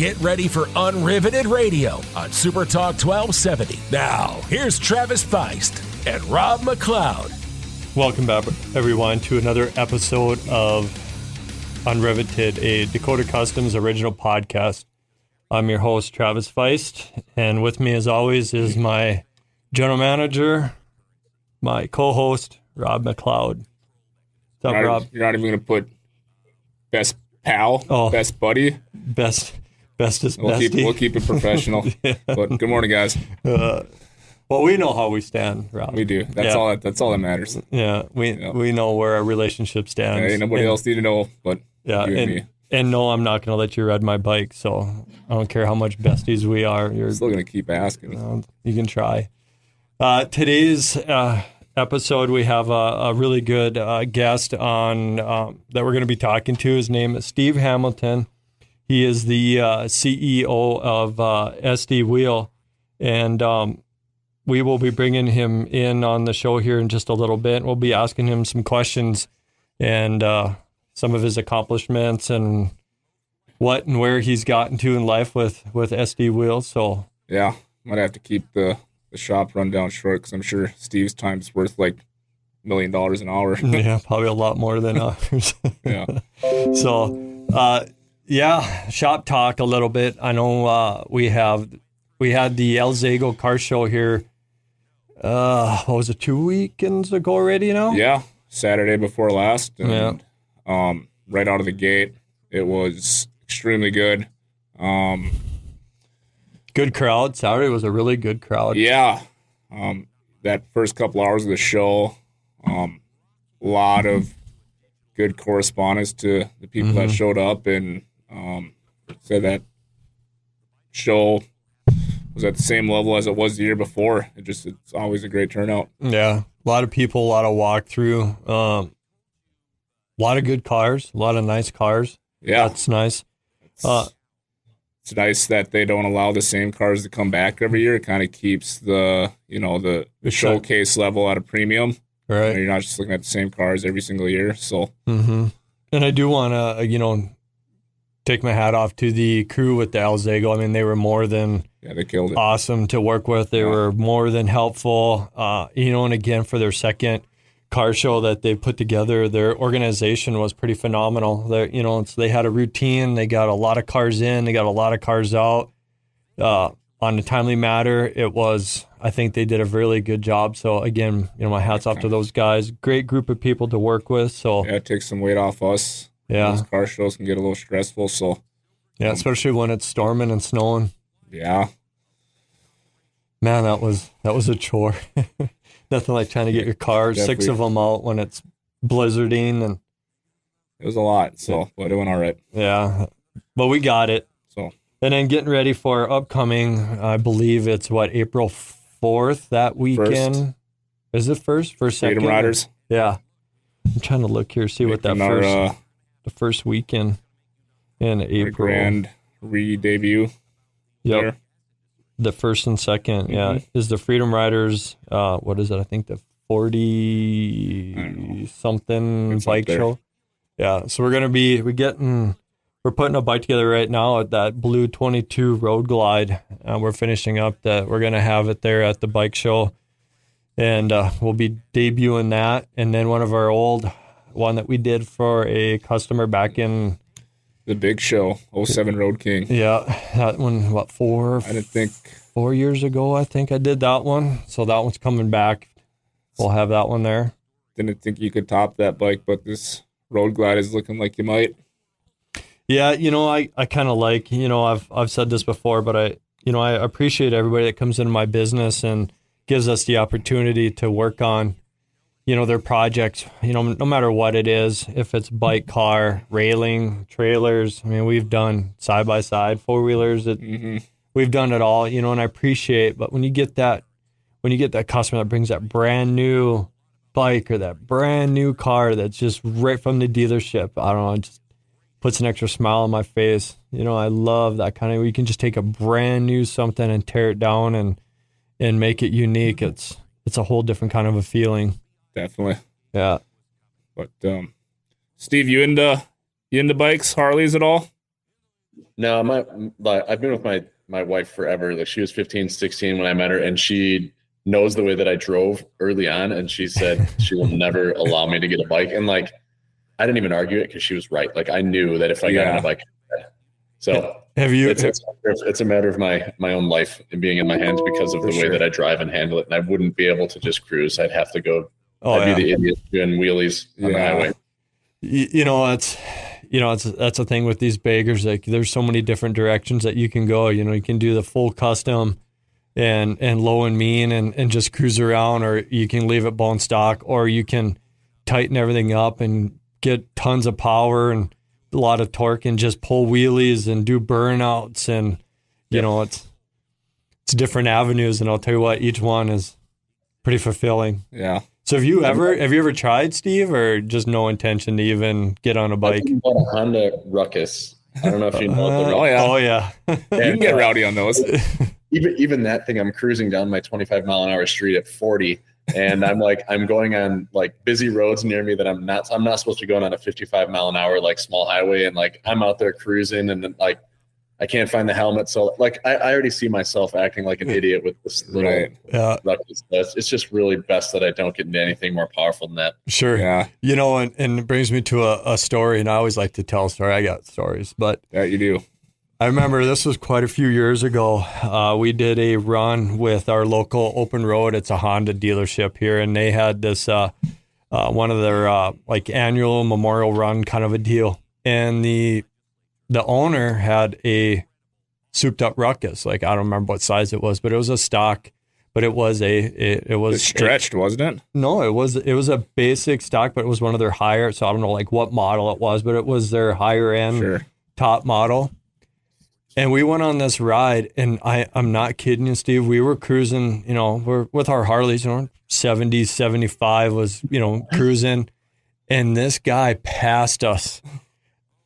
Get ready for Unriveted Radio on Super Talk 1270. Now, here's Travis Feist and Rob McLeod. Welcome back, everyone, to another episode of Unriveted, a Dakota Customs original podcast. I'm your host, Travis Feist, and with me, as always, is my general manager, my co-host, Rob McLeod. What's up, Rob? You're not even going to put best pal, best buddy? Bestest bestie. We'll keep it professional. Yeah. But good morning, guys. Well, we know how we stand, Rob. We do. That's all that matters. Yeah, we know where our relationship stands. Ain't nobody else need to know, but you and me. And no, I'm not going to let you ride my bike, so I don't care how much besties we are. You're still going to keep asking. You can try. Today's episode, we have a really good guest on that we're going to be talking to. His name is Steve Hamilton. He is the CEO of SD Wheel, and we will be bringing him in on the show here in just a little bit. We'll be asking him some questions and some of his accomplishments and what and where he's gotten to in life with SD Wheel. So yeah, might have to keep the shop run down short because I'm sure Steve's time's worth like $1 million an hour. Yeah, probably a lot more than ours. Yeah. So, shop talk a little bit. I know we had the El Zago car show here. What was it, 2 weekends ago already now? Yeah, Saturday before last. And, right out of the gate, it was extremely good. Good crowd. Saturday was a really good crowd. Yeah. That first couple hours of the show, a lot of good correspondence to the people that showed up, and said that show was at the same level as it was the year before. It's always a great turnout. Yeah. A lot of people, a lot of walkthrough, a lot of good cars, a lot of nice cars. Yeah. That's nice. It's nice that they don't allow the same cars to come back every year. It kind of keeps the showcase level at a premium. Right. You're not just looking at the same cars every single year. So, and I do want to, take my hat off to the crew with the El Zago. I mean, they were more than they killed it. Awesome to work with. They were more than helpful. And again, for their second car show that they put together, their organization was pretty phenomenal. They had a routine. They got a lot of cars in. They got a lot of cars out. On a timely matter, I think they did a really good job. So again, my hat's off to those guys. Great group of people to work with. So it takes some weight off us. Yeah. Those car shows can get a little stressful. So especially when it's storming and snowing. Yeah. Man, that was a chore. Nothing like trying to get your car, definitely. 6 of them out when it's blizzarding, and it was a lot. So, but it went all right. Yeah, but we got it. So, and then getting ready for upcoming. I believe it's April 4th that weekend. First. Is it first? Freedom Riders. Yeah, I'm trying to look here, see what that the first weekend in April. Grand re-debut. Yep. There. The first and second, is the Freedom Riders, what is it? I think the 40-something bike show. Yeah, so we're putting a bike together right now at that blue 22 Road Glide. We're finishing up that. We're going to have it there at the bike show, and we'll be debuting that. And then one that we did for a customer back in the big show, 07 Road King. Yeah, that one, 4 years ago, I think I did that one. So that one's coming back. We'll have that one there. Didn't think you could top that bike, but this Road Glide is looking like you might. Yeah, I kind of like, I've said this before, but I appreciate everybody that comes into my business and gives us the opportunity to work on, their projects, no matter what it is, if it's bike, car, railing, trailers. I mean, we've done side-by-side, four-wheelers. We've done it all, and I appreciate, but when you get that customer that brings that brand new bike or that brand new car that's just right from the dealership, I don't know, it just puts an extra smile on my face. I love that kind of, where you can just take a brand new something and tear it down and make it unique. It's a whole different kind of a feeling. Definitely. Yeah. But Steve, you into bikes, Harleys at all? No, I've been with my wife forever. Like she was 15, 16 when I met her, and she knows the way that I drove early on, and she said she will never allow me to get a bike. And like I didn't even argue it because she was right. Like I knew that if I got on a bike, so it's a matter of my own life and being in my hands because of the way that I drive and handle it. And I wouldn't be able to just cruise. I'd have to go. I'd be the idiot doing wheelies on the highway. That's a thing with these baggers. Like there's so many different directions that you can go. You can do the full custom and low and mean and just cruise around, or you can leave it bone stock, or you can tighten everything up and get tons of power and a lot of torque and just pull wheelies and do burnouts. And, it's different avenues. And I'll tell you what, each one is pretty fulfilling. Yeah. So have you ever tried, Steve, or just no intention to even get on a bike? I bought a Honda Ruckus. I don't know if you know the Ruckus. Oh yeah. You can get rowdy on those. Even that thing, I'm cruising down my 25 mile an hour street at 40, and I'm going on like busy roads near me that I'm not supposed to be going on a 55 mile an hour like small highway, and like I'm out there cruising, and then like I can't find the helmet. So like I already see myself acting like an idiot with this little Ruckus. It's just really best that I don't get into anything more powerful than that. Sure. Yeah. And it brings me to a story, and I always like to tell a story. I got stories, but yeah, you do. I remember this was quite a few years ago. We did a run with our local open road. It's a Honda dealership here, and they had this one of their like annual memorial run kind of a deal. And the owner had a souped up Ruckus. Like I don't remember what size it was, but it was a stock. But it was stretched, wasn't it? No, it was a basic stock, but it was one of their higher. So I don't know like what model it was, but it was their higher end top model. And we went on this ride, and I'm not kidding you, Steve. We were cruising, we're with our Harleys, 70, 75 was, cruising. And this guy passed us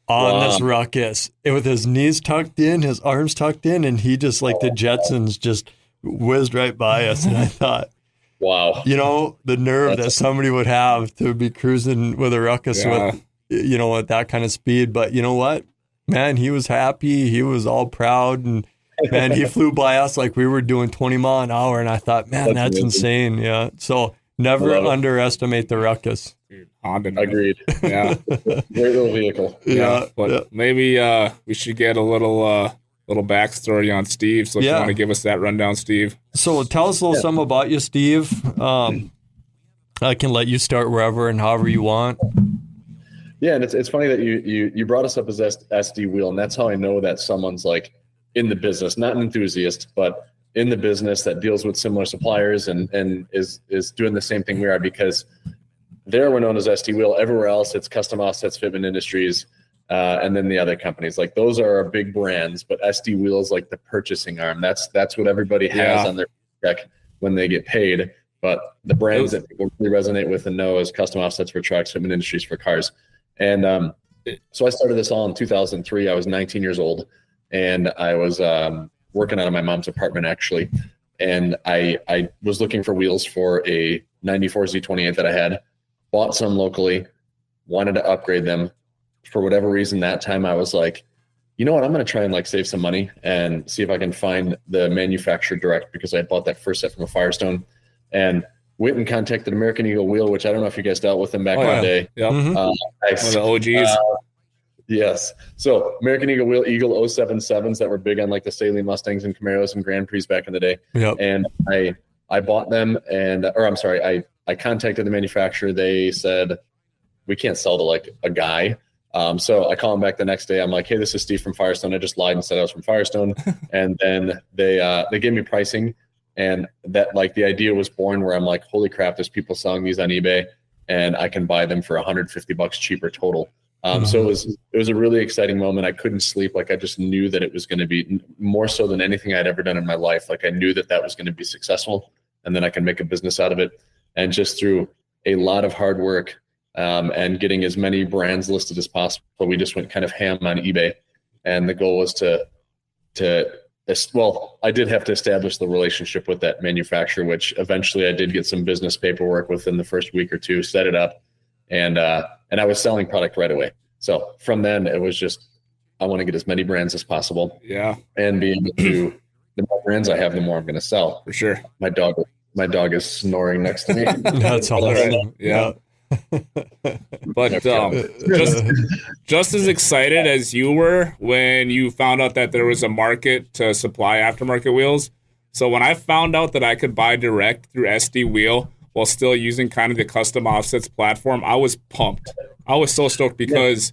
on this Ruckus with his knees tucked in, his arms tucked in, and he just like the Jetsons just whizzed right by us. And I thought, wow, the nerve that somebody would have to be cruising with a Ruckus with, at that kind of speed. But you know what? Man, he was happy. He was all proud. And man, he flew by us like we were doing 20 mile an hour. And I thought, man, that's insane. Yeah. So never underestimate the Ruckus. Dude, Honda. Agreed. Yeah. Great little vehicle. But maybe we should get a little backstory on Steve. So if you want to give us that rundown, Steve. So tell us a little something about you, Steve. I can let you start wherever and however you want. Yeah, and it's funny that you brought us up as SD Wheel, and that's how I know that someone's like in the business, not an enthusiast, but in the business that deals with similar suppliers and is doing the same thing we are, because there we're known as SD Wheel. Everywhere else, it's Custom Offsets Fitment Industries, and then the other companies. Like those are our big brands, but SD Wheel is like the purchasing arm. That's what everybody has on their check when they get paid. But the brands that people really resonate with and know is Custom Offsets for trucks, Fitment Industries for cars. And so I started this all in 2003. I was 19 years old, and I was working out of my mom's apartment, actually. And I was looking for wheels for a 94 Z28 that I had, bought some locally, wanted to upgrade them. For whatever reason, that time I was like, you know what, I'm going to try and like save some money and see if I can find the manufacturer direct, because I bought that first set from a Firestone. And went and contacted American Eagle Wheel, which I don't know if you guys dealt with them back in the day. Yep. One of the OGs. Yes. So American Eagle Wheel, Eagle 077s that were big on like the Saline Mustangs and Camaros and Grand Prix back in the day. Yep. And I bought them, I contacted the manufacturer. They said, we can't sell to like a guy. So I call him back the next day. I'm like, hey, this is Steve from Firestone. I just lied and said I was from Firestone. And then they gave me pricing. And that like the idea was born where I'm like, holy crap, there's people selling these on eBay and I can buy them for $150 cheaper total. So it was a really exciting moment. I couldn't sleep. Like I just knew that it was going to be more so than anything I'd ever done in my life. Like I knew that was going to be successful, and then I can make a business out of it. And just through a lot of hard work and getting as many brands listed as possible, we just went kind of ham on eBay. And the goal was I did have to establish the relationship with that manufacturer, which eventually I did get some business paperwork within the first week or two, set it up, and I was selling product right away. So from then it was just I want to get as many brands as possible. Yeah. And be able to, the more brands I have, the more I'm going to sell. For sure. My dog is snoring next to me. That's awesome. Yeah. But just as excited as you were when you found out that there was a market to supply aftermarket wheels. So when I found out that I could buy direct through SD Wheel while still using kind of the custom offsets platform, I was pumped. I was so stoked because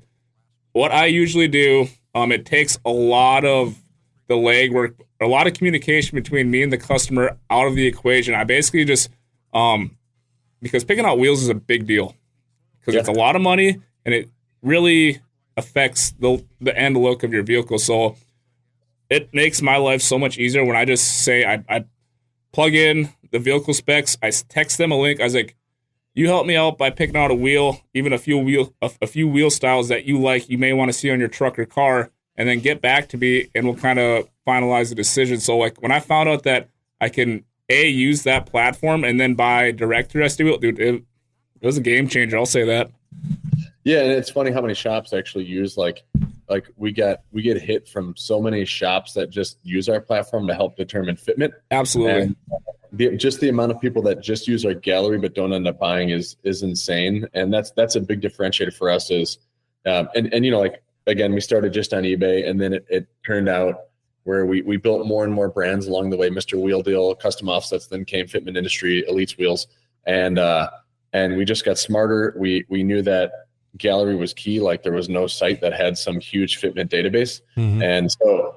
what I usually do, it takes a lot of the legwork, a lot of communication between me and the customer out of the equation. I basically just, because picking out wheels is a big deal because it's a lot of money and it really affects the end look of your vehicle. So it makes my life so much easier when I just say, I plug in the vehicle specs, I text them a link. I was like, you help me out by picking out a wheel, even a few wheel styles that you like, you may want to see on your truck or car, and then get back to me and we'll kind of finalize the decision. So like when I found out that I can use that platform and then buy direct through SD Wheel, dude, it was a game changer. I'll say that. Yeah, and it's funny how many shops actually use like we get hit from so many shops that just use our platform to help determine fitment. Absolutely. And just the amount of people that just use our gallery but don't end up buying is insane, and that's a big differentiator for us. Is and you know, like again, we started just on eBay, and then it turned out where we built more and more brands along the way. Mr. Wheel Deal, Custom Offsets, then came Fitment Industry, Elites Wheels, and we just got smarter. We knew that gallery was key. Like there was no site that had some huge fitment database, and so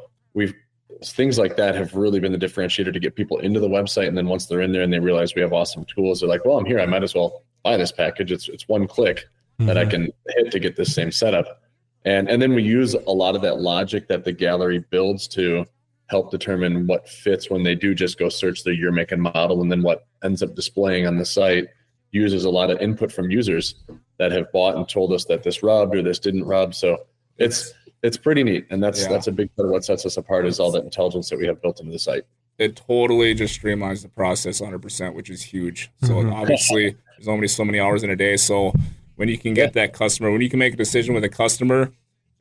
things like that have really been the differentiator to get people into the website. And then once they're in there and they realize we have awesome tools, they're like, well, I'm here. I might as well buy this package. It's one click that I can hit to get this same setup. And then we use a lot of that logic that the gallery builds to help determine what fits when they do just go search the year, make, and model. And then what ends up displaying on the site uses a lot of input from users that have bought and told us that this rubbed or this didn't rub. So it's pretty neat. And that's a big part of what sets us apart is all that intelligence that we have built into the site. It totally just streamlines the process 100%, which is huge. So obviously there's only so many hours in a day. So when you can get that customer, when you can make a decision with a customer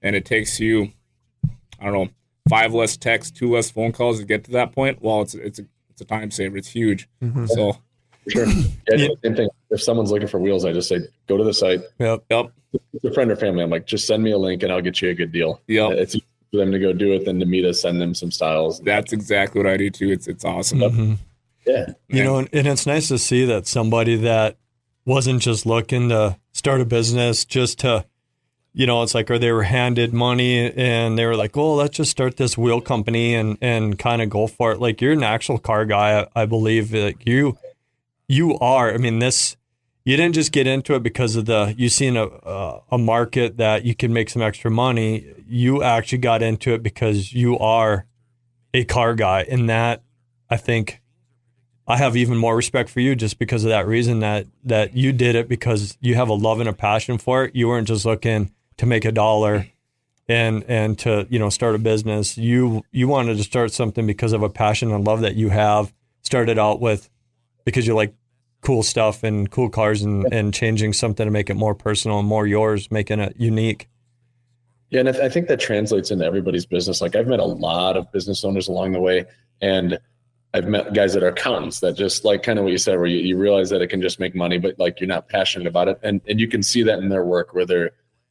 and it takes you, I don't know, 5 less texts, 2 less phone calls to get to that point, well, it's a time saver. It's huge. So sure. Yeah, same thing. If someone's looking for wheels, I just say, go to the site. Yep. It's a friend or family. I'm like, just send me a link and I'll get you a good deal. Yep. It's easy for them to go do it than to meet us, send them some styles. That's exactly what I do too. It's awesome. Yeah. You know, and it's nice to see that somebody that wasn't just looking to start a business just to, you know, it's like, or they were handed money and they were like, oh, let's just start this wheel company and kind of go for it. Like you're an actual car guy, I believe. Like you are. I mean, you didn't just get into it because of you seen a market that you can make some extra money. You actually got into it because you are a car guy. And that, I think, I have even more respect for you just because of that reason that you did it because you have a love and a passion for it. You weren't just looking to make $1 and to, you know, start a business. You wanted to start something because of a passion and love that you have. Started out with because you like cool stuff and cool cars and changing something to make it more personal and more yours, making it unique. Yeah, and I think that translates into everybody's business. Like I've met a lot of business owners along the way, and I've met guys that are accountants that just like kind of what you said, where you realize that it can just make money, but like you're not passionate about it. And you can see that in their work where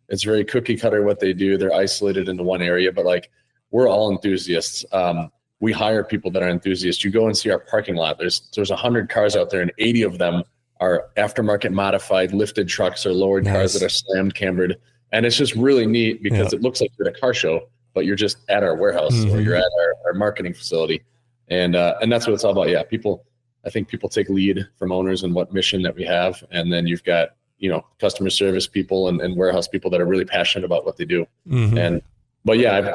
it's very cookie cutter what they do. They're isolated into one area, but like we're all enthusiasts. We hire people that are enthusiasts. You go and see our parking lot. There's 100 cars out there and 80 of them are aftermarket modified lifted trucks or lowered cars that are slammed cambered. And it's just really neat because it looks like you're at a car show, but you're just at our warehouse or you're at our marketing facility. And that's what it's all about. Yeah. I think people take lead from owners and what mission that we have. And then you've got, you know, customer service people and warehouse people that are really passionate about what they do. But yeah,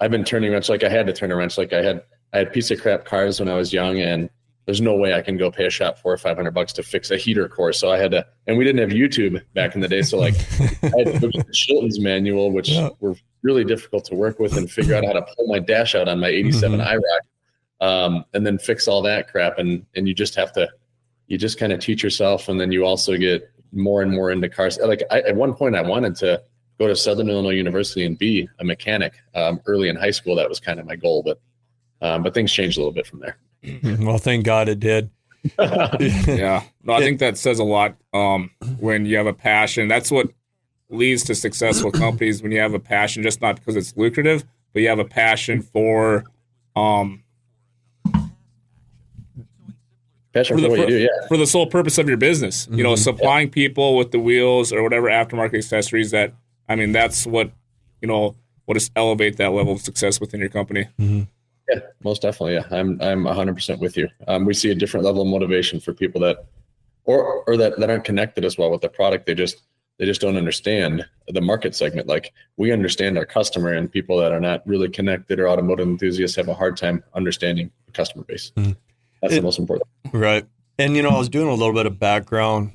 I've been turning wrench. Like I had to turn a wrench. Like I had piece of crap cars when I was young, and there's no way I can go pay a shop $400 or $500 to fix a heater core. So I had to, and we didn't have YouTube back in the day. So like I had to look at the Chilton's manual, which were really difficult to work with and figure out how to pull my dash out on my 87 IROC. And then fix all that crap. And you just kind of teach yourself. And then you also get more and more into cars. Like at one point I wanted to go to Southern Illinois University and be a mechanic. Early in high school, that was kind of my goal, but things changed a little bit from there. Well, thank God it did. Yeah. No, I think that says a lot. When you have a passion, that's what leads to successful companies. When you have a passion, just not because it's lucrative, but you have a passion for Passion for what you do, yeah. For the sole purpose of your business, you know, supplying people with the wheels or whatever aftermarket accessories that, I mean, that's what, you know, what is elevate that level of success within your company. Mm-hmm. Yeah, most definitely. Yeah, I'm 100% with you. We see a different level of motivation for people that, or that aren't connected as well with the product. They just don't understand the market segment. Like, we understand our customer, and people that are not really connected or automotive enthusiasts have a hard time understanding the customer base. Mm-hmm. That's the most important. Right. And, you know, I was doing a little bit of background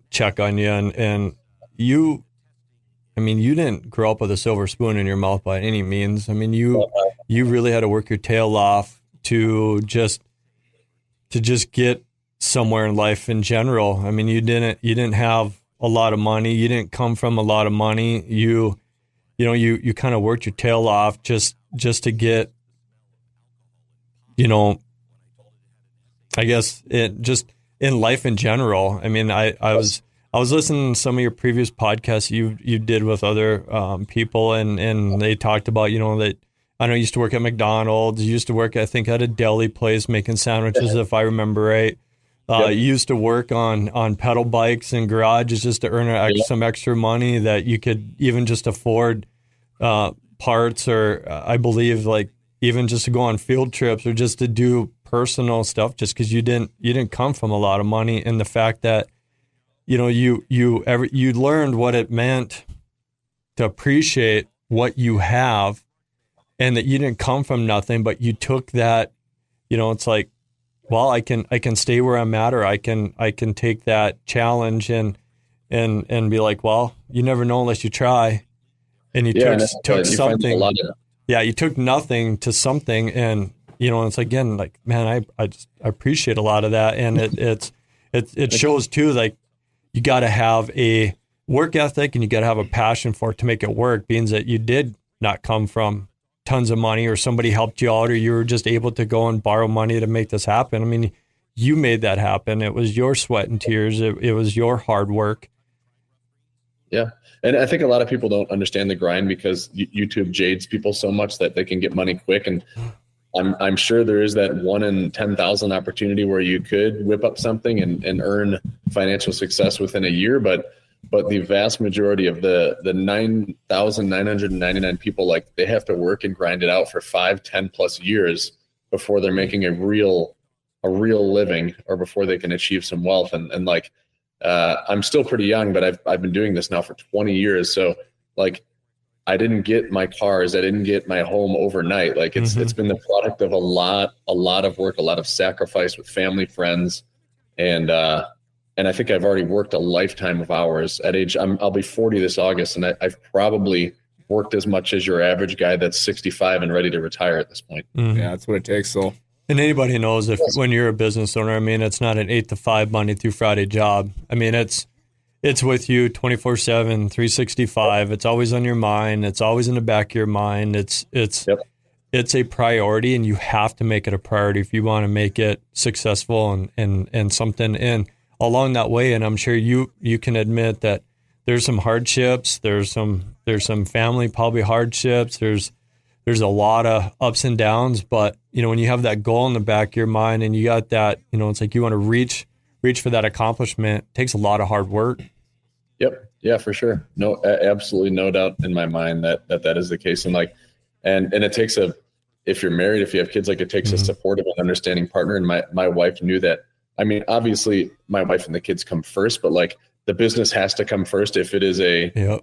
check on you, and you didn't grow up with a silver spoon in your mouth by any means. I mean, you really had to work your tail off to just get somewhere in life in general. I mean, you didn't have a lot of money. You didn't come from a lot of money. You kind of worked your tail off just to get, you know, I guess it just in life in general. I mean, I was listening to some of your previous podcasts you did with other people, and they talked about, you know, that I know you used to work at McDonald's. You used to work, I think, at a deli place making sandwiches, if I remember right. You used to work on pedal bikes and garages just to earn some extra money that you could even just afford parts, or I believe like even just to go on field trips or just to do personal stuff, just because you didn't come from a lot of money. And the fact that, you know, you learned what it meant to appreciate what you have, and that you didn't come from nothing, but you took that, you know, it's like, well, I can stay where I'm at, or I can take that challenge and be like, well, you never know unless you try. And you took something. You took nothing to something, and, you know, it's again, like, man, I appreciate a lot of that. And it shows too, like, you got to have a work ethic, and you got to have a passion for it to make it work, being that you did not come from tons of money, or somebody helped you out, or you were just able to go and borrow money to make this happen. I mean, you made that happen. It was your sweat and tears. It was your hard work. Yeah. And I think a lot of people don't understand the grind, because YouTube jades people so much that they can get money quick. And I'm sure there is that 1 in 10,000 opportunity where you could whip up something and earn financial success within a year. But the vast majority of the 9,999 people, like, they have to work and grind it out for 5-10 plus years before they're making a real living, or before they can achieve some wealth. And like, I'm still pretty young, but I've been doing this now for 20 years. So, like, I didn't get my cars, I didn't get my home overnight. Like, it's been the product of a lot of work, a lot of sacrifice with family, friends, and I think I've already worked a lifetime of hours. At age, I'll be 40 this August, and I've probably worked as much as your average guy that's 65 and ready to retire at this point. Mm-hmm. Yeah, that's what it takes. So, and anybody knows, when you're a business owner, I mean, it's not an 8 to 5 Monday through Friday job. I mean, it's with you 24/7, 365. It's always on your mind. It's always in the back of your mind. It's a priority, and you have to make it a priority if you want to make it successful and something. And along that way, and I'm sure you can admit that there's some hardships, there's some family probably hardships, there's a lot of ups and downs, but, you know, when you have that goal in the back of your mind, and you got that, you know, it's like you want to reach for that accomplishment, it takes a lot of hard work. Yep. Yeah, for sure. No, absolutely no doubt in my mind that is the case. And like, and it takes if you're married, if you have kids, like, it takes a supportive and understanding partner. And my wife knew that. I mean, obviously my wife and the kids come first, but like, the business has to come first. If it is if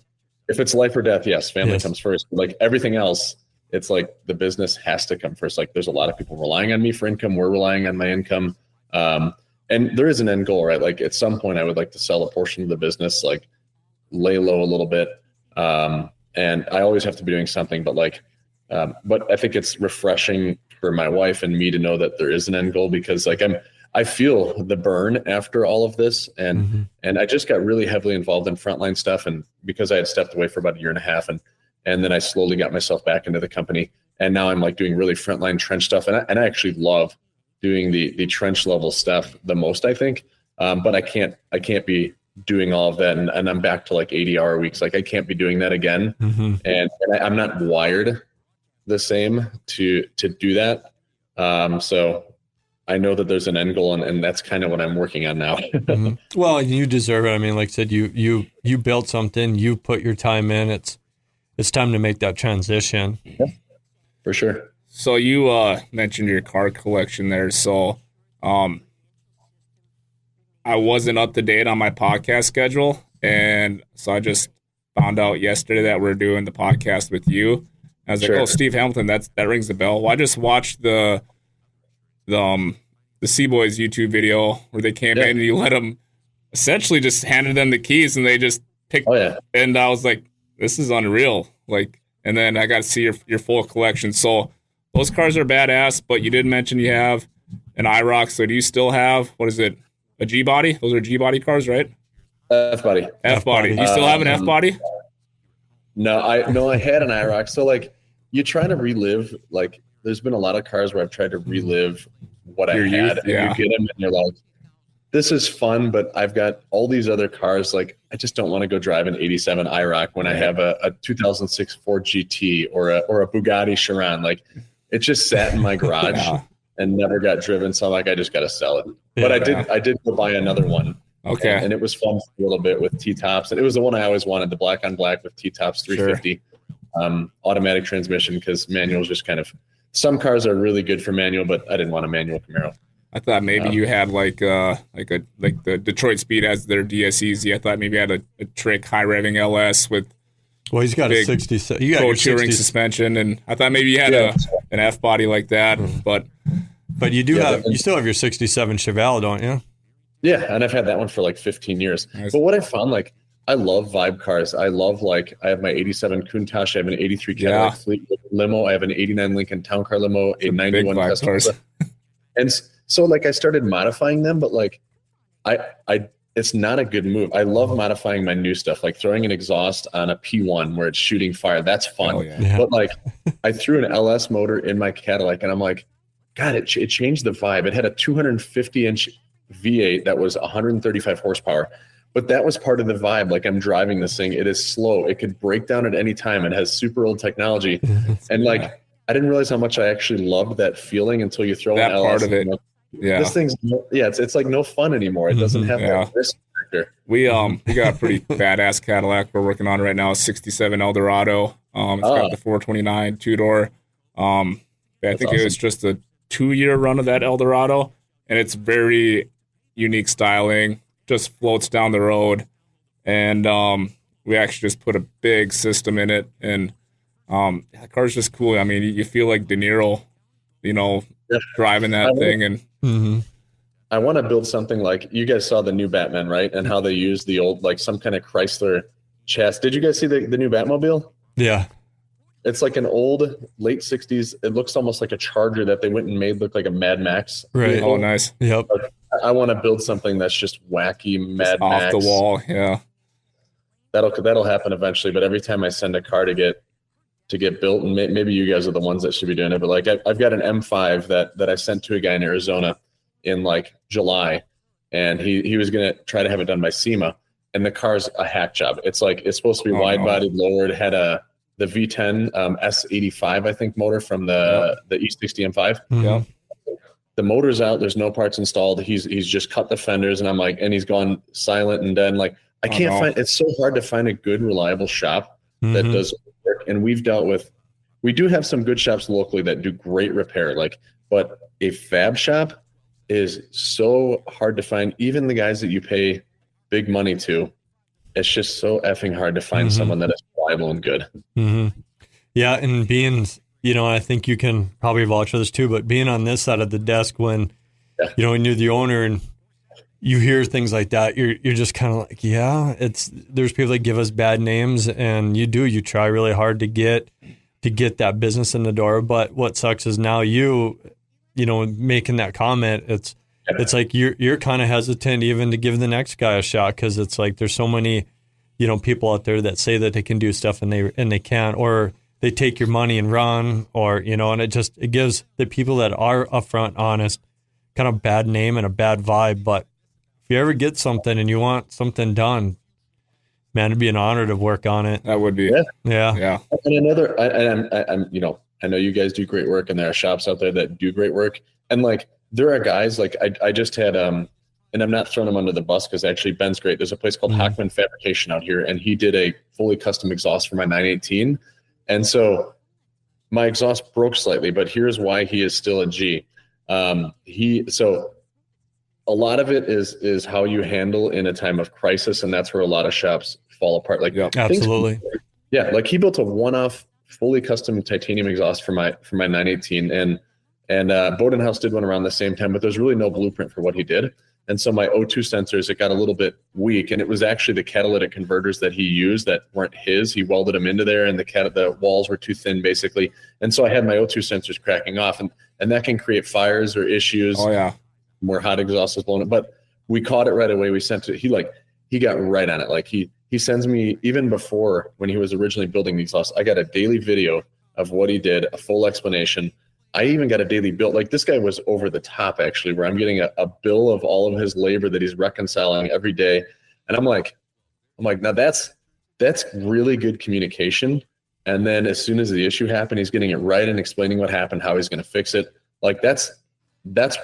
it's life or death, yes, family comes first. But like everything else, it's like the business has to come first. Like, there's a lot of people relying on me for income. We're relying on my income. And there is an end goal, right? Like, at some point I would like to sell a portion of the business, like lay low a little bit. And I always have to be doing something, but like, but I think it's refreshing for my wife and me to know that there is an end goal, because like I feel the burn after all of this. And I just got really heavily involved in frontline stuff. And because I had stepped away for about a year and a half, and then I slowly got myself back into the company. And now I'm like doing really frontline trench stuff. And I actually love doing the trench level stuff the most, I think. But I can't be doing all of that. And I'm back to like 80-hour weeks. Like I can't be doing that again. And I'm not wired the same to do that. So I know that there's an end goal, and that's kind of what I'm working on now. Well, you deserve it. I mean, like I said, you built something, you put your time in. It's time to make that transition. Yeah, for sure. So you mentioned your car collection there. So I wasn't up to date on my podcast schedule, and so I just found out yesterday that we're doing the podcast with you. I was like, oh, Steve Hamilton, that rings the bell. Well, I just watched the Seaboys YouTube video where they came in and you let them essentially just handed them the keys and they just picked. Oh, yeah. And I was like, this is unreal. Like, and then I got to see your full collection. So those cars are badass, but you did mention you have an IROC. So do you still have, what is it, a G-body? Those are G-body cars, right? F-body. F-body. You still have an F-body? No, I had an IROC. So like you're trying to relive, like there's been a lot of cars where I've tried to relive what I had. Youth, and you get them and you're like, this is fun, but I've got all these other cars. Like I just don't want to go drive an 87 IROC when I have a 2006 Ford GT or a Bugatti Chiron. Like it just sat in my garage and never got driven. So I'm like, I just got to sell it. But I did go buy another one. Okay. And it was fun for a little bit with T-tops. And it was the one I always wanted, the black on black with T-tops 350 automatic transmission, because manual is just kind of, some cars are really good for manual, but I didn't want a manual Camaro. I thought maybe you had like the Detroit Speed has their DSEZ. I thought maybe you had a trick high revving LS with he's got a 67. You got your touring suspension, and I thought maybe you had an F body like that. But you do you still have your 67 Chevelle, don't you? Yeah, and I've had that one for like 15 years. Nice. But what I found, like, I love vibe cars. I love, like, I have my 87 Countach, I have an 83 Cadillac Fleetwood limo, I have an 89 Lincoln Town Car limo, a 91 Tesla. And so, like, I started modifying them, but like, it's not a good move. I love modifying my new stuff, like throwing an exhaust on a P1 where it's shooting fire. That's fun. Oh, yeah. But like, I threw an LS motor in my Cadillac, and I'm like, God, it changed the vibe. It had a 250-inch V8 that was 135 horsepower, but that was part of the vibe. Like, I'm driving this thing, it is slow, it could break down at any time, it has super old technology. And like, I didn't realize how much I actually loved that feeling until you throw that part of it. This thing's it's like no fun anymore. It doesn't have that risk factor. We got a pretty badass Cadillac we're working on right now, a 67 Eldorado. It's got the 429 two-door. I think it was just a 2-year run of that Eldorado, and it's very unique styling, just floats down the road. And we actually just put a big system in it, and the car's just cool. I mean, you feel like De Niro, driving that thing. And I want to build something like, you guys saw the new Batman, right? And how they used the old, like some kind of Chrysler chassis. Did you guys see the new Batmobile? Yeah. It's like an old late 60s. It looks almost like a Charger that they went and made look like a Mad Max. Right. vehicle. Oh, nice. Yep. I want to build something that's just wacky Mad Off Max. the wall. Yeah. That'll happen eventually. But every time I send a car to get built, and maybe you guys are the ones that should be doing it, but like I've got an M5 that I sent to a guy in Arizona in like July, and he was going to try to have it done by SEMA, and the car's a hack job. It's supposed to be wide bodied, lowered, had the V10 S85 I think motor from the E60 M5. Yeah. The motor's out, there's no parts installed. He's just cut the fenders, and I'm like, and he's gone silent, and then like I can't find, it's so hard to find a good reliable shop that does work. And we do have some good shops locally that do great repair, but a fab shop is so hard to find. Even the guys that you pay big money to, it's just so effing hard to find someone that is reliable and good. Yeah, and being, I think you can probably vouch for this too, but being on this side of the desk when, when you're the owner and you hear things like that, you're just kind of like, there's people that give us bad names, and you try really hard to get that business in the door. But what sucks is now making that comment, it's like you're kind of hesitant even to give the next guy a shot, because it's like there's so many, people out there that say that they can do stuff and they can't, or they take your money and run, or and it gives the people that are upfront, honest, kind of bad name and a bad vibe. But if you ever get something and you want something done, man, it'd be an honor to work on it. That would be. Yeah. And I know you guys do great work, and there are shops out there that do great work. And like, there are guys like I just had, and I'm not throwing him under the bus because actually Ben's great. There's a place called Hackman Fabrication out here, and he did a fully custom exhaust for my 918. And so my exhaust broke slightly, but here's why he is still a G. So a lot of it is how you handle in a time of crisis, and that's where a lot of shops fall apart. Like, absolutely. Like he built a one-off, fully custom titanium exhaust for my 918, and Bodenhaus did one around the same time, but there's really no blueprint for what he did. And so my O2 sensors, it got a little bit weak, and it was actually the catalytic converters that he used that weren't his. He welded them into there, and the walls were too thin, basically. And so I had my O2 sensors cracking off, and that can create fires or issues. Oh yeah, where hot exhaust is blown up. But we caught it right away. We sent it. He got right on it. Like he sends me, even before when he was originally building the exhaust, I got a daily video of what he did, a full explanation. I even got a daily bill. Like, this guy was over the top, actually, where I'm getting a bill of all of his labor that he's reconciling every day. And I'm like, now that's really good communication. And then as soon as the issue happened, he's getting it right and explaining what happened, how he's going to fix it. Like, that's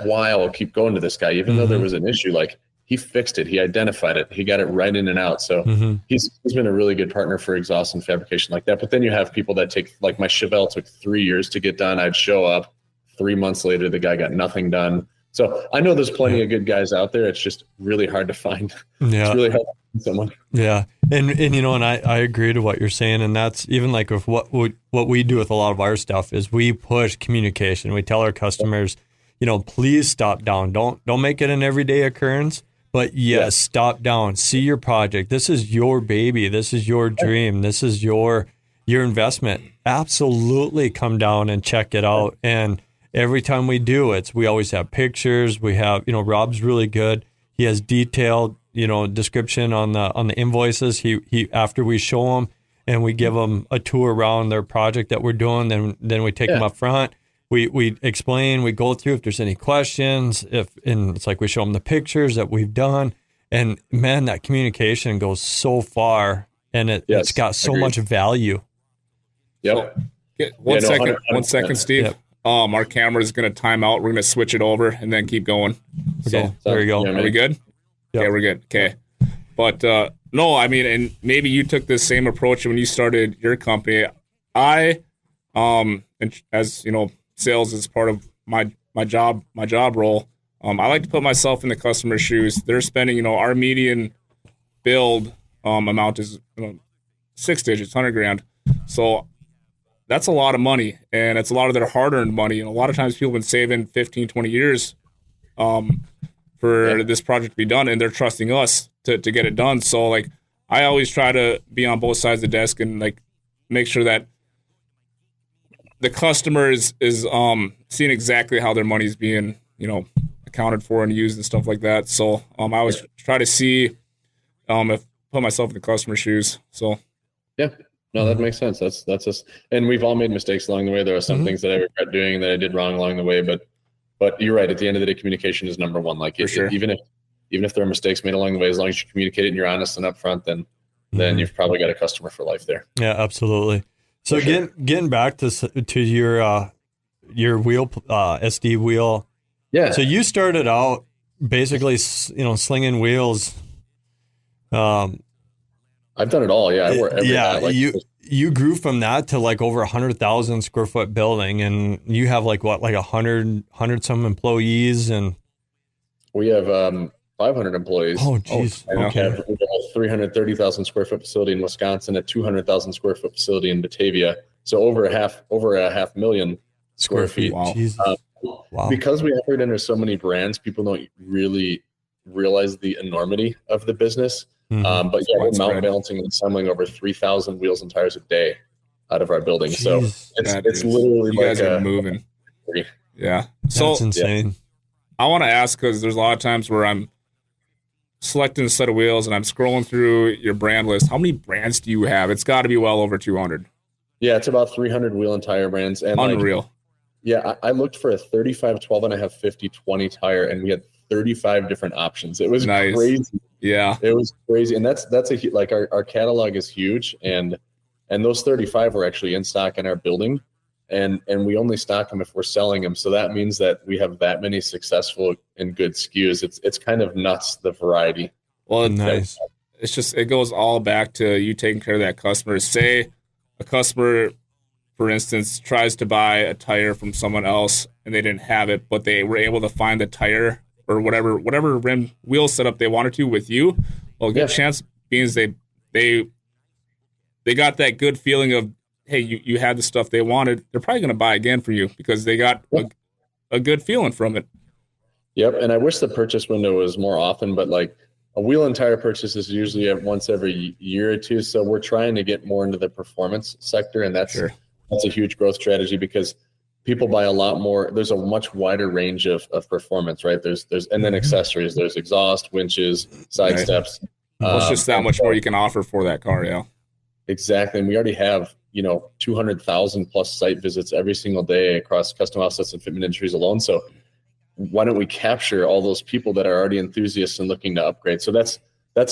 why I'll keep going to this guy, even though there was an issue. Like, he fixed it. He identified it. He got it right in and out. So he's been a really good partner for exhaust and fabrication like that. But then you have people that take, like my Chevelle took 3 years to get done. I'd show up 3 months later, the guy got nothing done. So I know there's plenty of good guys out there. It's just really hard to find. Yeah. It's really hard to find someone. Yeah. And I agree to what you're saying. And that's even like with what we do with a lot of our stuff is we push communication. We tell our customers, please stop down. Don't make it an everyday occurrence. But yes, stop down, see your project. This is your baby. This is your dream. This is your investment. Absolutely come down and check it out. And every time we do we always have pictures. We have, Rob's really good. He has detailed, description on the invoices. He after we show him and we give them a tour around their project that we're doing, then we take them up front. We explain, we go through if there's any questions, and it's like we show them the pictures that we've done, and man, that communication goes so far, and it's got so much value. Yep. One second, Steve. Yep. Our camera is going to time out. We're going to switch it over and then keep going. Okay, so there you go. Are we good? Yep. Okay, we're good. Okay. But no, I mean, and maybe you took the same approach when you started your company. And as you know, sales is part of my job role. I like to put myself in the customer's shoes. They're spending, our median build amount is 6 digits, 100 grand. So that's a lot of money, and it's a lot of their hard-earned money. And a lot of times people have been saving 15, 20 years for this project to be done, and they're trusting us to get it done. So like, I always try to be on both sides of the desk and like make sure that the customer is seeing exactly how their money is being, accounted for and used and stuff like that. So I always try to see put myself in the customer's shoes. So yeah, no, that makes sense. That's just, and we've all made mistakes along the way. There are some things that I regret doing that I did wrong along the way, but you're right. At the end of the day, communication is number one. Like, sure. even if there are mistakes made along the way, as long as you communicate it and you're honest and upfront, then you've probably got a customer for life there. Yeah, absolutely. So getting back to your wheel, SD wheel. Yeah. So you started out basically, slinging wheels. I've done it all. Yeah. I wore every hat, you grew from that to like over 100,000 square foot building, and you have like 100 some employees, and we have 500 employees. Oh, geez. Okay. We have a 330,000 square foot facility in Wisconsin, a 200,000 square foot facility in Batavia. So over a half million square feet. Wow. Wow. Because we operate under so many brands, people don't really realize the enormity of the business. But yeah, we're mount balancing and assembling over 3,000 wheels and tires a day out of our building. Jeez. So it's literally you guys are moving. Yeah. That's insane. I want to ask, because there's a lot of times where I'm selecting a set of wheels and I'm scrolling through your brand list. How many brands do you have? It's got to be well over 200. Yeah, it's about 300 wheel and tire brands. And Unreal. I looked for a 35, 12 and a half, 50, 20 tire, and we had 35 different options. It was nice. Crazy. Yeah, it was crazy. And that's like our catalog is huge, and those 35 were actually in stock in our building, and we only stock them if we're selling them. So that means that we have that many successful and good SKUs. It's kind of nuts, the variety. Well, nice. It's just, it goes all back to you taking care of that customer. Say a customer, for instance, tries to buy a tire from someone else and they didn't have it, but they were able to find the tire or whatever rim wheel setup they wanted to with you. Well, a good chance means they got that good feeling of, hey, you had the stuff they wanted. They're probably going to buy again for you because they got a good feeling from it. Yep. And I wish the purchase window was more often, but like a wheel and tire purchase is usually once every year or two. So we're trying to get more into the performance sector, and that's a huge growth strategy because people buy a lot more. There's a much wider range of performance, right? There's and then accessories. There's exhaust, winches, side steps. Well, it's just that much more you can offer for that car, yeah. Exactly. And we already have, 200,000 plus site visits every single day across Custom Offsets and Fitment Industries alone. So why don't we capture all those people that are already enthusiasts and looking to upgrade? So that's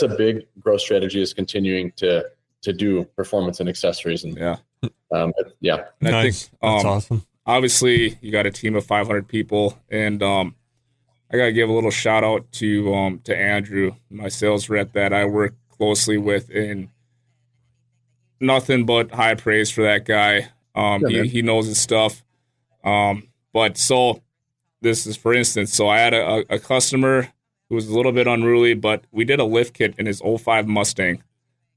a big growth strategy, is continuing to do performance and accessories. And yeah. And nice. I think, that's awesome. Obviously you got a team of 500 people, and I got to give a little shout out to Andrew, my sales rep that I work closely with, and nothing but high praise for that guy. He knows his stuff. But so this is, for instance, so I had a customer who was a little bit unruly, but we did a lift kit in his 05 Mustang,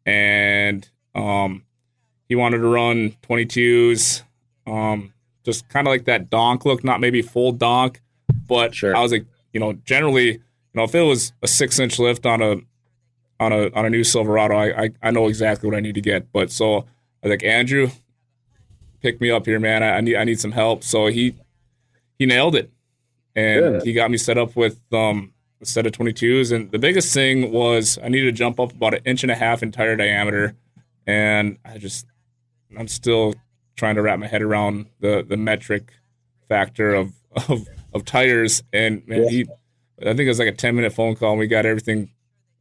and he wanted to run 22s, just kind of like that donk look, not maybe full donk, but I was like, generally, if it was a 6-inch lift on a new Silverado, I know exactly what I need to get. But so I was like, Andrew, pick me up here, man. I need some help. So he nailed it, and he got me set up with a set of 22s. And the biggest thing was I needed to jump up about 1.5 inches in tire diameter, and I'm still trying to wrap my head around the metric factor of tires. And man, I think it was like a 10-minute phone call, and we got everything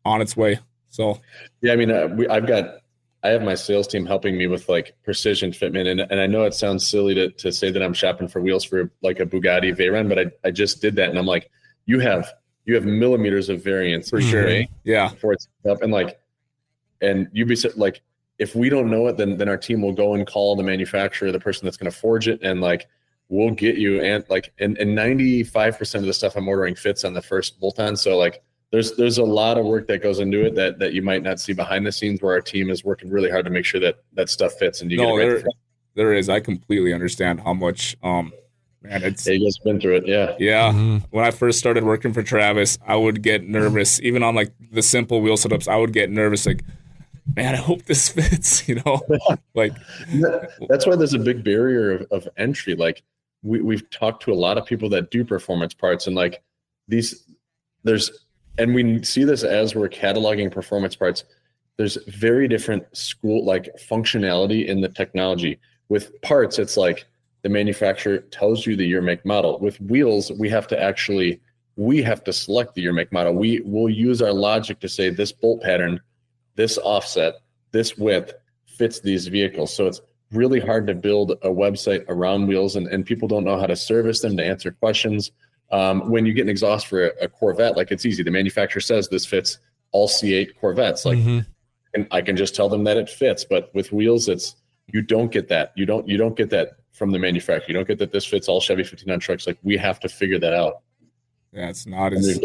on its way. So yeah, I mean, I have my sales team helping me with like precision fitment, and I know it sounds silly to say that I'm shopping for wheels for like a Bugatti Veyron, but I just did that, and I'm like, you have millimeters of variance for sure, yeah. Before it's up, and you'd be like, if we don't know it, then our team will go and call the manufacturer, the person that's going to forge it, and like we'll get you. And like, and 95% of the stuff I'm ordering fits on the first bolt-on. So like, there's a lot of work that goes into it that you might not see behind the scenes, where our team is working really hard to make sure that stuff fits and you get it right. There is. I completely understand how much, man, you guys been through it. Yeah. Yeah. Mm-hmm. When I first started working for Travis, I would get nervous, even on like the simple wheel setups. I would get nervous, like, man, I hope this fits, like that's why there's a big barrier of entry. Like we've talked to a lot of people that do performance parts, and like and we see this as we're cataloging performance parts. There's very different functionality in the technology. With parts, it's like the manufacturer tells you the year, make, model. With wheels, we have to select the year, make, model. We'll use our logic to say this bolt pattern, this offset, this width fits these vehicles. So it's really hard to build a website around wheels, and people don't know how to service them, to answer questions. When you get an exhaust for a Corvette, like it's easy. The manufacturer says this fits all C8 Corvettes. Like, and I can just tell them that it fits. But with wheels, you don't get that. You don't get that from the manufacturer. You don't get that this fits all Chevy 59 trucks. Like, we have to figure that out. Yeah, it's not as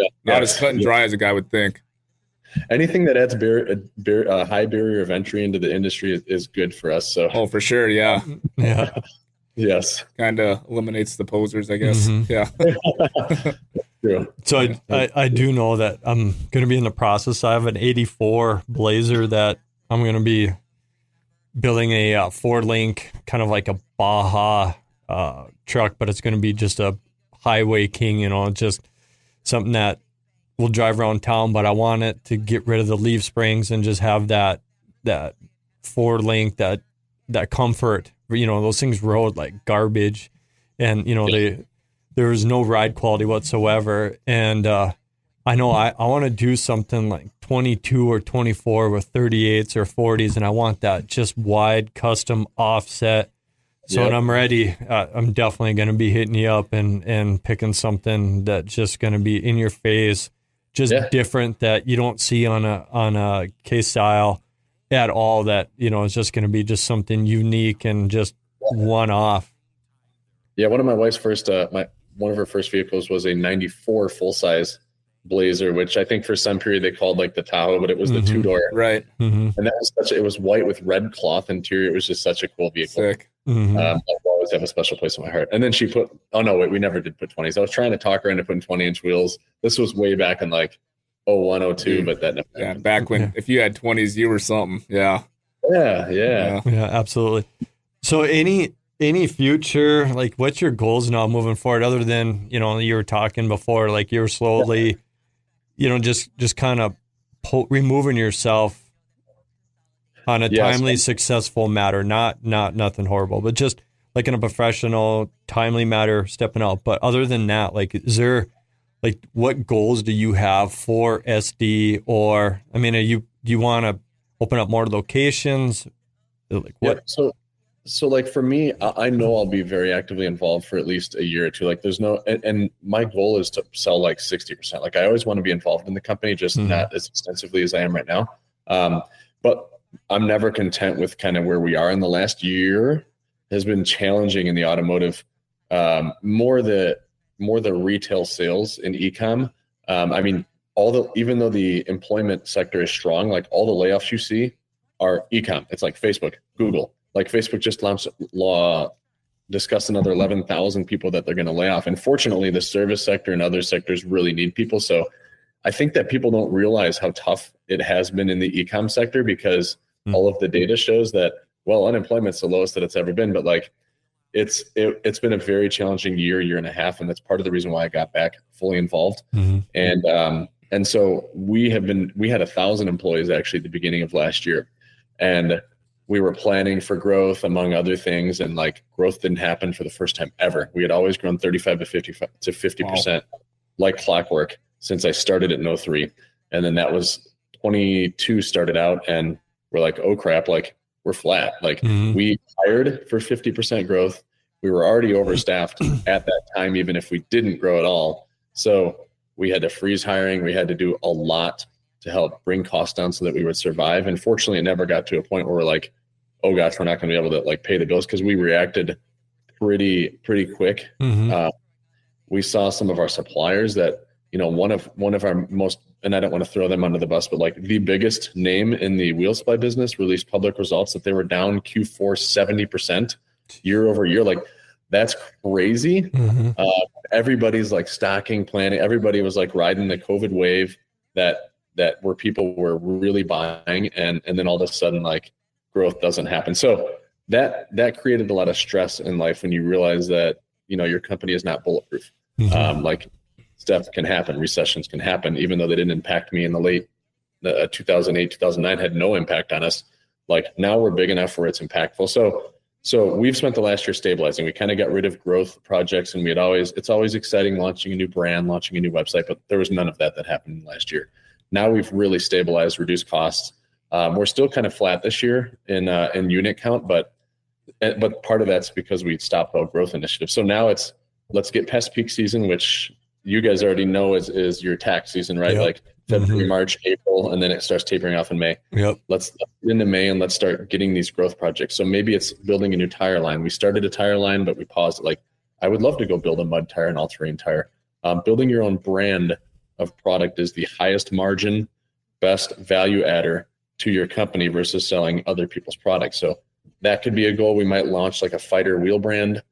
cut and dry as a guy would think. Anything that adds a high barrier of entry into the industry is good for us. So, oh, for sure, yeah. Yes. Kind of eliminates the posers, I guess. Yeah. True. So I do know that I'm going to be in the process. I have an 84 Blazer that I'm going to be building a Ford Link, kind of like a Baja truck, but it's going to be just a highway king, just something that will drive around town, but I want it to get rid of the leaf springs and just have that forward link, that comfort. Those things rode like garbage, and there was no ride quality whatsoever. And I know I want to do something like 22 or 24 with 38s or 40s, and I want that just wide custom offset. So when I'm ready, I'm definitely going to be hitting you up and picking something that's just going to be in your face, just different, that you don't see on a K-style at all, that is just going to be just something unique and just one off. Yeah, one of my wife's one of her first vehicles was a 94 full-size Blazer, which I think for some period they called like the Tahoe, but it was the two-door. Right. And that was it was white with red cloth interior. It was just such a cool vehicle. Sick. I'll always have a special place in my heart. And then she we never did put 20s. I was trying to talk her into putting 20-inch wheels. This was way back in like 01, 02, but that never happened. Back when if you had 20s, you were something. Yeah, absolutely. So any future, like, what's your goals now moving forward, other than, you were talking before, like you were slowly, just kind of removing yourself on a timely, successful matter, not nothing horrible, but just like in a professional, timely matter, stepping out. But other than that, like, is there, like, what goals do you have for SD? Or, I mean, do you want to open up more locations? Like, what? Yeah, so like for me, I know I'll be very actively involved for at least a year or two. Like, there's and my goal is to sell like 60%. Like, I always want to be involved in the company, just not as extensively as I am right now. But I'm never content with kind of where we are. In the last year has been challenging in the automotive, more the retail sales in e-com. I mean, even though the employment sector is strong, like all the layoffs you see are e-com. It's like Facebook, Google. Like, Facebook just discussed another 11,000 people that they're going to lay off. And fortunately, the service sector and other sectors really need people. So I think that people don't realize how tough it has been in the e-com sector, because all of the data shows that, unemployment's the lowest that it's ever been. But like, it's been a very challenging year and a half. And that's part of the reason why I got back fully involved. And so we had 1,000 employees actually at the beginning of last year. And we were planning for growth, among other things, and like, growth didn't happen for the first time ever. We had always grown 35 to 50% like clockwork since I started at 03. And then that was 22 started out, and we're like, oh crap, like, we're flat. Like, we hired for 50% growth. We were already overstaffed at that time, even if we didn't grow at all. So we had to freeze hiring. We had to do a lot to help bring costs down so that we would survive. And fortunately, it never got to a point where we're like, oh gosh, we're not going to be able to like pay the bills, because we reacted pretty quick. We saw some of our suppliers that, one of our most, and I don't want to throw them under the bus, but like the biggest name in the wheel supply business released public results that they were down Q4 70% year over year. Like, that's crazy. Everybody's like stocking, planning. Everybody was like riding the COVID wave that where people were really buying, and then all of a sudden, like, growth doesn't happen. So that created a lot of stress in life when you realize that, your company is not bulletproof. Like, stuff can happen, recessions can happen, even though they didn't impact me in the late 2008, 2009 had no impact on us. Like, now we're big enough where it's impactful. So we've spent the last year stabilizing. We kind of got rid of growth projects, and it's always exciting launching a new brand, launching a new website, but there was none of that happened last year. Now we've really stabilized, reduced costs. We're still kind of flat this year in unit count, but part of that's because we stopped all growth initiatives. So now let's get past peak season, which you guys already know is your tax season, right? Yep. Like February, March, April, and then it starts tapering off in May. Yep. Let's get into May and let's start getting these growth projects. So maybe it's building a new tire line. We started a tire line, but we paused. Like, I would love to go build a mud tire, an all-terrain tire. Building your own brand of product is the highest margin, best value adder to your company versus selling other people's products. So that could be a goal. We might launch like a fighter wheel brand.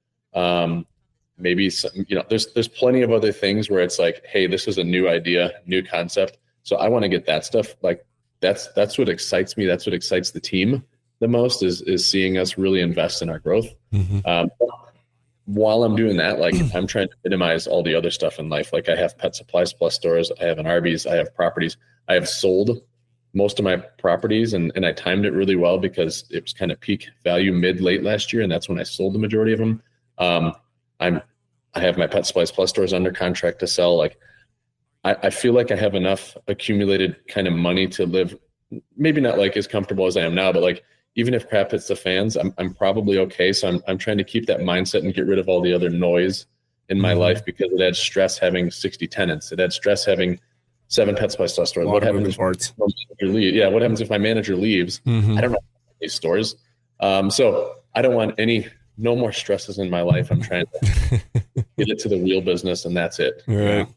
Maybe some, there's plenty of other things where it's like, hey, this is a new idea, new concept. So I want to get that stuff. Like, that's what excites me. That's what excites the team the most is seeing us really invest in our growth. while I'm doing that, like I'm trying to minimize all the other stuff in life. Like I have Pet Supplies Plus stores, I have an Arby's, I have properties. I have sold most of my properties, and I timed it really well because it was kind of peak value late last year, and that's when I sold the majority of them. I have my Pet Supplies Plus stores under contract to sell. Like I feel like I have enough accumulated kind of money to live, maybe not like as comfortable as I am now, but like even if crap hits the fans, I'm probably okay. So I'm trying to keep that mindset and get rid of all the other noise in my life, because it adds stress having 60 tenants. It adds stress having 7 Pet Supplies Plus stores. What happens if what happens if my manager leaves? I don't know these stores. So I don't want no more stresses in my life. I'm trying to get it to the wheel business, and that's it. Right.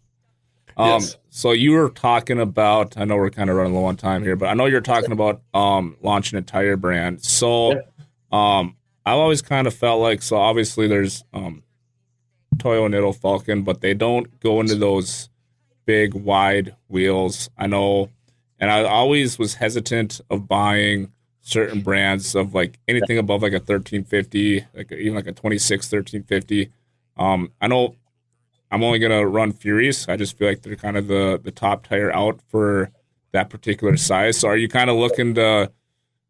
Yes. So you were talking about, I know we're kind of running low on time here, but I know you're talking about launching a tire brand. So I've always kind of felt like, so obviously there's Toyo Nitto Falcon, but they don't go into those big wide wheels. I know, and I always was hesitant of buying certain brands of like anything above like a 1350, like even like a 26 1350. I know I'm only gonna run Furies. I just feel like they're kind of the top tire out for that particular size. So are you kind of looking to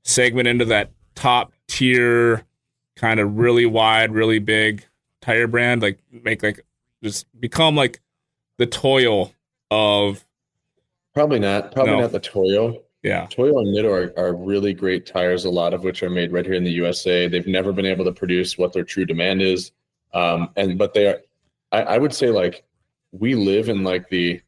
segment into that top tier, kind of really wide, really big tire brand, like make like just become like the Toyo of? Probably not the Toyo. Yeah. Toyo and Nitto are really great tires, a lot of which are made right here in the USA. They've never been able to produce what their true demand is. But they are, I would say, like, we live in like the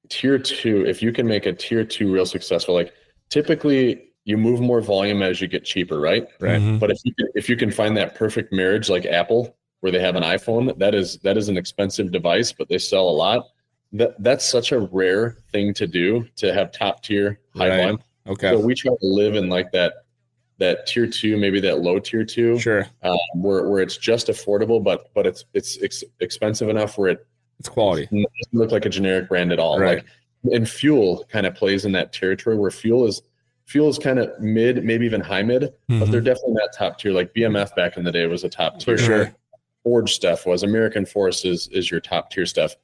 tier 2. If you can make a tier 2 real successful, like typically you move more volume as you get cheaper, right? Mm-hmm. But if you can find that perfect marriage, like Apple, where they have an iPhone, that is an expensive device, but they sell a lot. That's such a rare thing to do, to have top tier high volume. Okay. So we try to live in like that tier 2, maybe that low tier 2, Sure. Where it's just affordable, but it's expensive enough where It's quality. it doesn't look like a generic brand at all. Right. Like, and fuel kind of plays in that territory where fuel is kind of mid, maybe even high mid, but they're definitely not top tier. Like BMF back in the day was a top tier. For sure. Forge stuff was. American Force is your top tier stuff.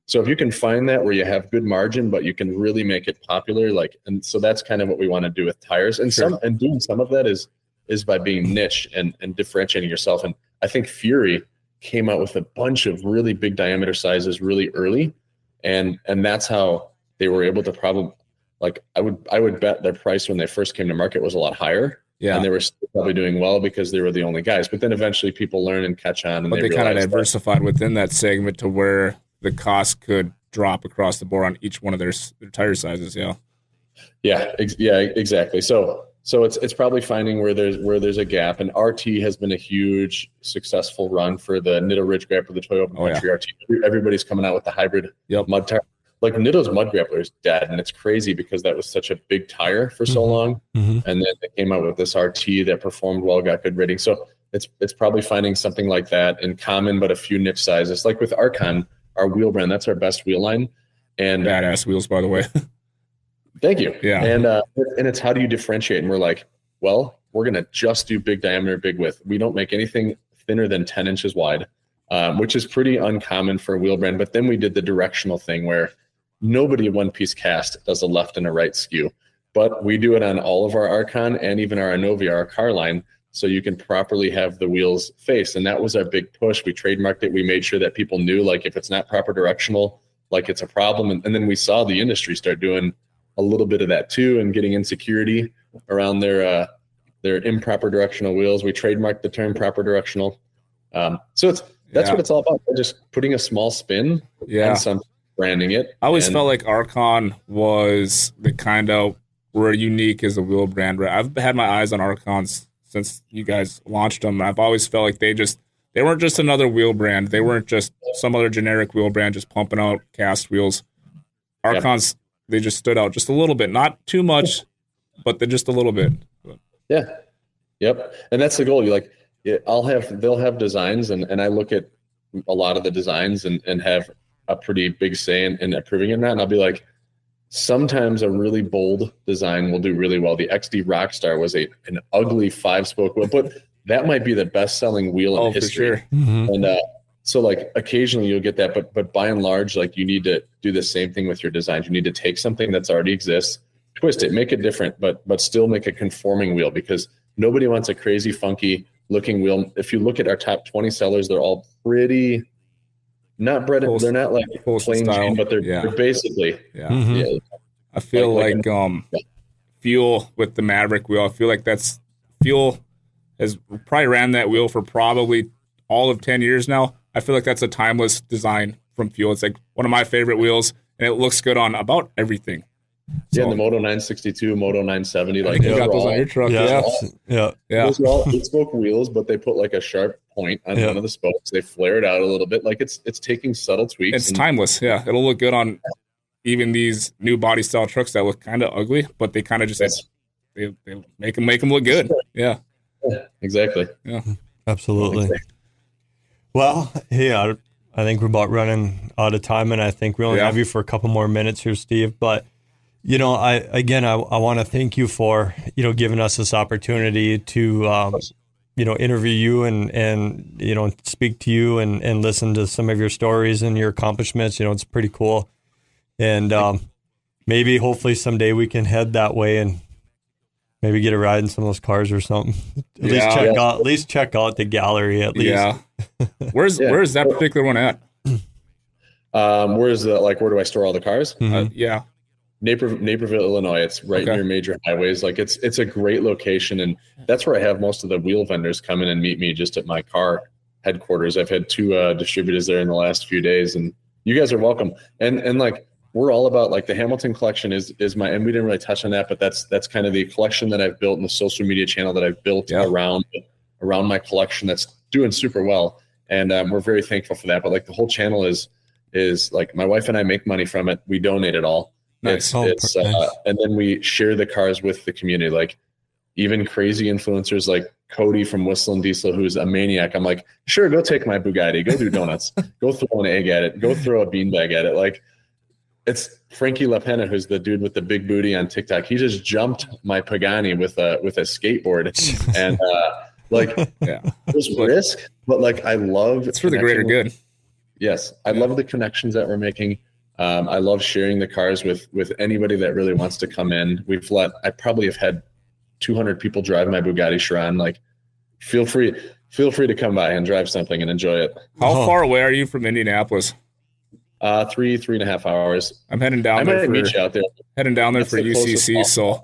So if you can find that where you have good margin, but you can really make it popular, like, and so that's kind of what we want to do with tires. And doing some of that is by being niche and differentiating yourself. And I think Fury came out with a bunch of really big diameter sizes really early, and that's how they were able to probably, like, I would bet their price when they first came to market was a lot higher. Yeah. And they were still probably doing well because they were the only guys. But then eventually people learn and catch on. And but they kind of diversified within that segment to where the cost could drop across the board on each one of their tire sizes. Yeah, exactly. So it's probably finding where there's a gap. And RT has been a huge successful run for the Nitto Ridge Grappler, the Toyo Open Country RT. Everybody's coming out with the hybrid mud tire. Like Nitto's mud grappler is dead, and it's crazy because that was such a big tire for so long. And then they came out with this RT that performed well, got good ratings. So it's probably finding something like that in common, but a few niche sizes. Like with Archon, our wheel brand, that's our best wheel line. And badass wheels, by the way. Thank you. Yeah. And it's how do you differentiate? And we're like, well, we're going to just do big diameter, big width. We don't make anything thinner than 10 inches wide, which is pretty uncommon for a wheel brand. But then we did the directional thing where nobody One Piece Cast does a left and a right skew, but we do it on all of our Archon and even our Inovia, our car line, so you can properly have the wheels face. And that was our big push. We trademarked it. We made sure that people knew, like, if it's not proper directional, like, it's a problem. And then we saw the industry start doing a little bit of that too, and getting insecurity around their improper directional wheels. We trademarked the term proper directional. So that's what it's all about. Just putting a small spin on some, branding it. I always felt like Archon was the kind of, we're unique as a wheel brand. I've had my eyes on Archons since you guys launched them. I've always felt like they weren't just another wheel brand. They weren't just some other generic wheel brand just pumping out cast wheels. Archons, they just stood out just a little bit, not too much, but just a little bit. Yeah. Yep. And that's the goal. You like, they'll have designs, and I look at a lot of the designs and have a pretty big say in approving in that. And I'll be like, sometimes a really bold design will do really well. The XD Rockstar was an ugly 5-spoke wheel, but that might be the best-selling wheel in history. For sure. And so like occasionally you'll get that, but by and large, like you need to do the same thing with your designs. You need to take something that's already exists, twist it, make it different, but still make a conforming wheel, because nobody wants a crazy, funky looking wheel. If you look at our top 20 sellers, they're all pretty not bread. They're not like plain Jane, but they're basically. Yeah. I feel like Fuel with the Maverick wheel. I feel like Fuel has probably ran that wheel for probably all of 10 years now. I feel like that's a timeless design from Fuel. It's like one of my favorite wheels, and it looks good on about everything. Yeah, so, the Moto 962, Moto 970, like you got those on your truck. Yeah. Those are all 8-spoke wheels, but they put like a sharp point on one of the spokes. They flare it out a little bit, like it's taking subtle tweaks. It's timeless. Yeah, it'll look good on even these new body style trucks that look kind of ugly, but they kind of just they make them look good. Yeah, exactly. Yeah, absolutely. Well, hey, I think we're about running out of time, and I think we only have you for a couple more minutes here, Steve. But I want to thank you for giving us this opportunity to interview you and speak to you and listen to some of your stories and your accomplishments. It's pretty cool, and maybe hopefully someday we can head that way and maybe get a ride in some of those cars or something. At least check out the gallery at least. Yeah. Where's that particular one at? Where's where do I store all the cars? Yeah. Naperville, Illinois. It's right near major highways. Like it's a great location, and that's where I have most of the wheel vendors come in and meet me just at my car headquarters. I've had 2 distributors there in the last few days, and you guys are welcome. And like we're all about like the Hamilton collection is my, and we didn't really touch on that, but that's kind of the collection that I've built and the social media channel that I've built around my collection that's doing super well, and we're very thankful for that. But like the whole channel is like my wife and I make money from it. We donate it all. Nice. It's and then we share the cars with the community. Like even crazy influencers like Cody from Whistle and Diesel, who's a maniac. I'm like, sure, go take my Bugatti, go do donuts, go throw an egg at it, go throw a beanbag at it. Like it's Frankie LaPena, who's the dude with the big booty on TikTok. He just jumped my Pagani with a skateboard, and there's risk, but like I love it's for the greater good. Yes, I love the connections that we're making. I love sharing the cars with anybody that really wants to come in. I probably have had 200 people drive my Bugatti Chiron. Like, feel free to come by and drive something and enjoy it. How far away are you from Indianapolis? 3.5 hours. I'm heading down there. Meet you out there. Heading down there for UCC, so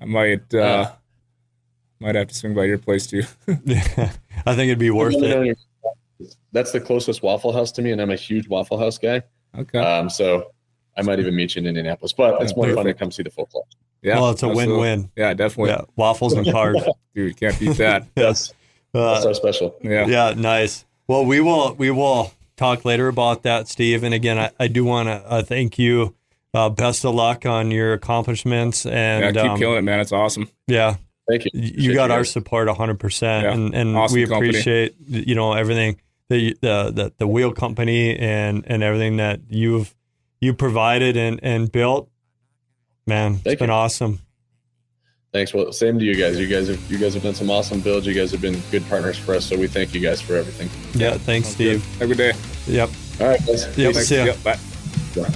I might have to swing by your place too. I think it'd be worth it. That's the closest Waffle House to me, and I'm a huge Waffle House guy. Okay. So I might even meet you in Indianapolis, but it's more fun to come see the full collection. Yeah. Well, it's a win-win. Yeah, definitely. Yeah. Waffles and cars. Dude, can't beat that. Yes. That's our special. Yeah. Yeah. Nice. Well, we will talk later about that, Steve. And again, I do want to thank you. Best of luck on your accomplishments. And keep killing it, man. It's awesome. Yeah. Thank you. You got our support 100%. And awesome we appreciate, everything. The wheel company and everything that you provided and built, man, it's been awesome. Thanks. Well, same to you guys. You guys have done some awesome builds. You guys have been good partners for us, so we thank you guys for everything. Yeah, thanks, Steve. Have a good day. Yep. All right, guys. Yep. See ya. Yep, bye. Bye.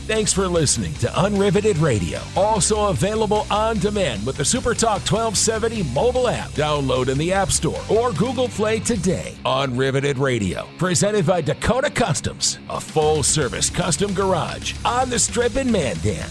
Thanks for listening to Unriveted Radio. Also available on demand with the SuperTalk 1270 mobile app. Download in the App Store or Google Play today. Unriveted Radio, presented by Dakota Customs, a full-service custom garage on the Strip in Mandan.